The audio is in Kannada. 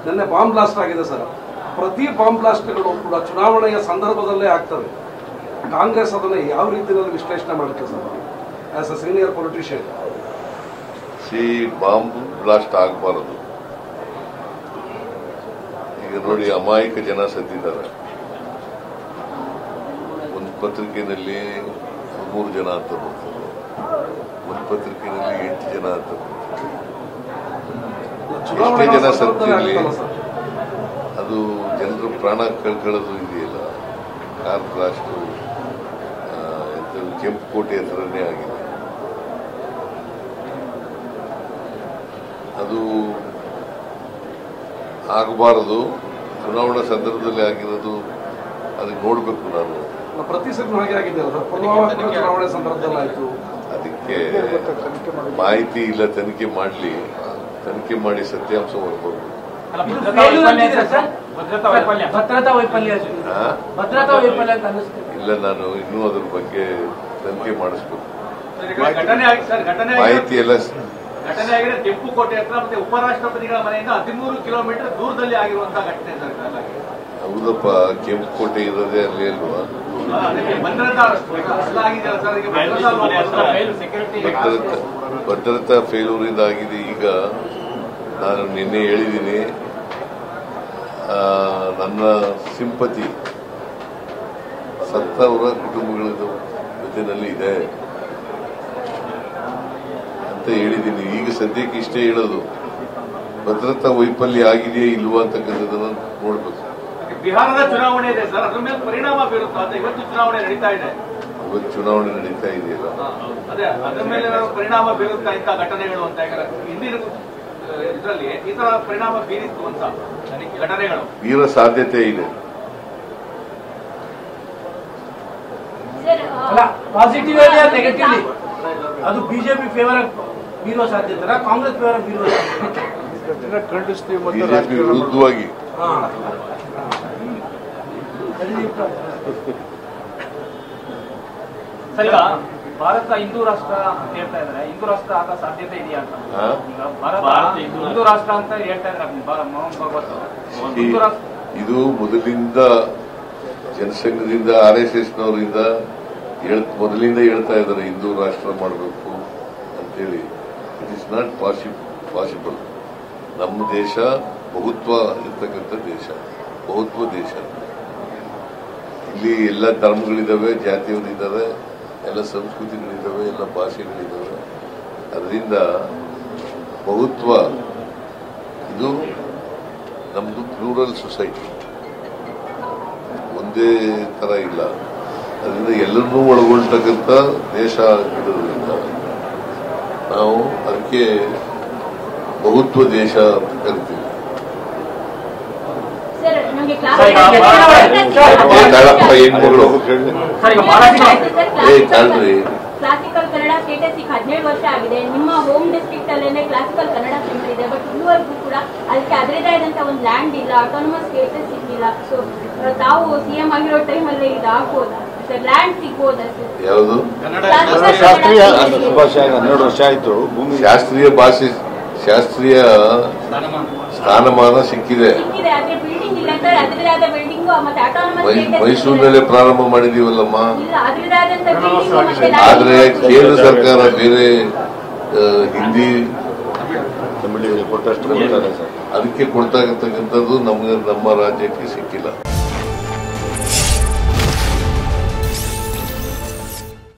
ನಿನ್ನೆ ಬಾಂಬ್ ಬ್ಲಾಸ್ಟ್ ಆಗಿದೆ ಸರ್. ಪ್ರತಿ ಬಾಂಬ್ ಬ್ಲಾಸ್ಟ್ಗಳು ಕೂಡ ಚುನಾವಣೆಯ ಸಂದರ್ಭದಲ್ಲೇ ಆಗ್ತವೆ. ಕಾಂಗ್ರೆಸ್ ಅದನ್ನು ಯಾವ ರೀತಿಯಲ್ಲಿ ವಿಶ್ಲೇಷಣೆ ಮಾಡುತ್ತೆ sir as a senior politician? Bomb blast ಆಗಬಾರದು. ಈಗ ನೋಡಿ, ಅಮಾಯಕ ಜನ ಸತ್ತಿದ್ದಾರೆ. ಒಂದು ಪತ್ರಿಕೆಯಲ್ಲಿ 3 ಜನ ಅಂತ ಬರ್ತದೆ, ಒಂದು ಪತ್ರಿಕೆಯಲ್ಲಿ 8 ಜನ ಅಂತ ಬರ್ತದೆ. ಎಷ್ಟೇ ಜನ ಸತ್ತಿರಲಿ ಅದು ಜನರು ಪ್ರಾಣ ಕಳ್ಕೊಳ್ಳೋದು ಇದೆಯಲ್ಲ. ಕಾರ್ ಬ್ಲಾಸ್ಟ್ ಕೆಂಪುಕೋಟೆ ಹತ್ರನೇ ಆಗಿದೆ. ಅದು ಆಗಬಾರದು. ಚುನಾವಣಾ ಸಂದರ್ಭದಲ್ಲಿ ಆಗಿರೋದು ಅದಕ್ಕೆ ನೋಡ್ಬೇಕು. ನಾನು ಪ್ರತಿ ಸಲ ಹಾಗೆ ಆಗಿದೆಯಲ್ಲ, ಚುನಾವಣೆ ಸಂದರ್ಭದಲ್ಲಿ ಆಯ್ತು. ಅದಕ್ಕೆ ಮಾಹಿತಿ ಇಲ್ಲ, ತನಿಖೆ ಮಾಡಿ ಸತ್ಯಾಂಶ ಹೊರಬರ್ಬೇಕು. ಇಲ್ಲ, ನಾನು ಇನ್ನೂ ಅದ್ರ ಬಗ್ಗೆ ತನಿಖೆ ಮಾಡಿಸ್ಬೇಕು. ಮಾಹಿತಿ ಎಲ್ಲ ಘಟನೆ ಆಗಿದೆ ಕೆಂಪುಕೋಟೆ ಹತ್ರ. ಮತ್ತೆ ಉಪರಾಷ್ಟ್ರಪತಿಗಳ ಮನೆಯಿಂದ 13 ಕಿಲೋಮೀಟರ್ ದೂರದಲ್ಲಿ ಆಗಿರುವಂತಹ ಘಟನೆ ಸರ್. ಹೌದಪ್ಪ, ಕೆಂಪುಕೋಟೆ ಇರೋದೇ ಅಲ್ಲಿ ಅಲ್ವಾ. ಭದ್ರತಾ ಫೇಲ್ಯೂರಿಂದ ಆಗಿದೆ. ಈಗ ನಾನು ನಿನ್ನೆ ಹೇಳಿದ್ದೀನಿ, ನನ್ನ ಸಿಂಪತಿ ಸತ್ತವರ ಕುಟುಂಬಗಳ ಜೊತೆನಲ್ಲಿ ಇದೆ ಅಂತ ಹೇಳಿದ್ದೀನಿ. ಈಗ ಸದ್ಯಕ್ಕೆ ಇಷ್ಟೇ ಹೇಳೋದು. ಭದ್ರತಾ ವೈಫಲ್ಯ ಆಗಿದೆಯೇ ಇಲ್ವಾ ಅಂತಕ್ಕಂಥದ್ದನ್ನು ನೋಡ್ಬೇಕು. ಬಿಹಾರದ ಚುನಾವಣೆ ಇದೆ ಸರ್, ಅದ್ರ ಮೇಲೆ ಪರಿಣಾಮ ಬೀರುತ್ತಾ ಅಂತ. ಇವತ್ತು ಚುನಾವಣೆ ನಡೀತಾ ಇದೆ. ಇವತ್ತು ಚುನಾವಣೆ ನಡೀತಾ ಇದೆಯಲ್ಲ, ಅದೇ ಅದ್ರ ಮೇಲೆ ಪರಿಣಾಮ ಬೀರುತ್ತಾ ಇಂಥ ಘಟನೆಗಳು ಅಂತ. ಹಿಂದಿನ ಇದರಲ್ಲಿ ಈ ತರ ಪರಿಣಾಮ ಬೀರಿತ್ತು ಅಂತ ಘಟನೆಗಳು ಬೀರೋ ಸಾಧ್ಯತೆ ಇದೆ. ಪಾಸಿಟಿವ್ ನೆಗೆಟಿವ್ಲಿ ಅದು ಬಿಜೆಪಿ ಫೇವರ್ ಬೀರುವ ಸಾಧ್ಯತೆ, ಕಾಂಗ್ರೆಸ್ ಫೇವರ್ ಬೀರುವ ಬಿಜೆಪಿ ವಿರುದ್ಧವಾಗಿ. ಸರ್, ಈಗ ಭಾರತ ಹಿಂದೂ ರಾಷ್ಟ್ರ ಅಂತ ಹೇಳ್ತಾ ಇದ್ದಾರೆ. ಹಿಂದೂ ರಾಷ್ಟ್ರ ಆಗ ಸಾಧ್ಯತೆ ಇದೆಯಾ ಅಂತ? ಈಗ ಭಾರತ ಹಿಂದೂ ರಾಷ್ಟ್ರ ಅಂತ ಹೇಳ್ತಾ ಇದ್ದಾರೆ ಮೋಹನ್ ಭಾಗವತ್. ಇದು ಮೊದಲಿಂದ ಜನಸಂಘದಿಂದ RSSನವರಿಂದ ಮೊದಲಿಂದ ಹೇಳ್ತಾ ಇದ್ದಾರೆ ಹಿಂದೂ ರಾಷ್ಟ್ರ ಮಾಡಬೇಕು ಅಂತೇಳಿ. It is not possible. ನಮ್ಮ ದೇಶ ಬಹುತ್ವ ಇರ್ತಕ್ಕಂಥ ದೇಶ, ಬಹುತ್ವ ದೇಶ. ಇಲ್ಲಿ ಎಲ್ಲ ಧರ್ಮಗಳಿದ್ದಾವೆ, ಜಾತಿಯವರಿದ್ದಾರೆ, ಎಲ್ಲ ಸಂಸ್ಕೃತಿಗಳಿದ್ದಾವೆ, ಎಲ್ಲ ಭಾಷೆಗಳಿದ್ದಾವೆ. ಅದರಿಂದ ಬಹುತ್ವ ಇದು ನಮ್ದು ಪ್ಲೂರಲ್ ಸೊಸೈಟಿ, ಒಂದೇ ತರ ಇಲ್ಲ. ಅದರಿಂದ ಎಲ್ಲರನ್ನೂ ಒಳಗೊಳ್ತಕ್ಕಂಥ ದೇಶ ಇರೋದ್ರಿಂದ ನಾವು ಅದಕ್ಕೆ ಬಹುತ್ವ ದೇಶ ಅಂತ ಕರಿತೀವಿ. ಹೆಣ್ಮಗಳು ಕ್ಲಾಸಿಕಲ್ ಕನ್ನಡ ಸ್ಟೇಟಸ್ ಈಗ 17 ವರ್ಷ ಆಗಿದೆ. ನಿಮ್ಮ ಹೋಮ್ ಡಿಸ್ಟ್ರಿಕ್ಟ್ ಅಲ್ಲೇನೆ ಕ್ಲಾಸಿಕಲ್ ಕನ್ನಡ ಸೆಂಟರ್ ಇದೆ. ಬಟ್ ಇದುವರೆಗೂ ಕೂಡ ಅದಕ್ಕೆ ಅದರದೇ ಆದಂತ ಒಂದು ಲ್ಯಾಂಡ್ ಇಲ್ಲ, ಆಟೋನಮಸ್ ಸ್ಟೇಟಸ್ ಸಿಗ್ಲಿಲ್ಲ. ಸೊ ತಾವು CM ಆಗಿರೋ ಟೈಮ್ ಅಲ್ಲೇ ಇದು ಆಗ್ಬೋದಾ ಸರ್? ಲ್ಯಾಂಡ್ ಸಿಗ್ಬೋದಾ ಸರ್? ಯಾವುದು ಶಾಸ್ತ್ರೀಯ ಭಾಷೆ 12 ವರ್ಷ ಆಯ್ತು. ಶಾಸ್ತ್ರೀಯ ಭಾಷೆ, ಶಾಸ್ತ್ರೀಯ ಸ್ಥಾನಮಾನ ಸಿಕ್ಕಿದೆ. ಮೈಸೂರಿನಲ್ಲೇ ಪ್ರಾರಂಭ ಮಾಡಿದೀವಲ್ಲಮ್ಮ. ಆದ್ರೆ ಕೇಂದ್ರ ಸರ್ಕಾರ ಬೇರೆ ಹಿಂದಿ ತಮಿಳಿಗೆ ಕೊಟ್ಟಷ್ಟು ಅದಕ್ಕೆ ಕೊಡ್ತಾ ಇರ್ತಕ್ಕಂಥದ್ದು ನಮ್ಮ ರಾಜ್ಯಕ್ಕೆ ಸಿಕ್ಕಿಲ್ಲ.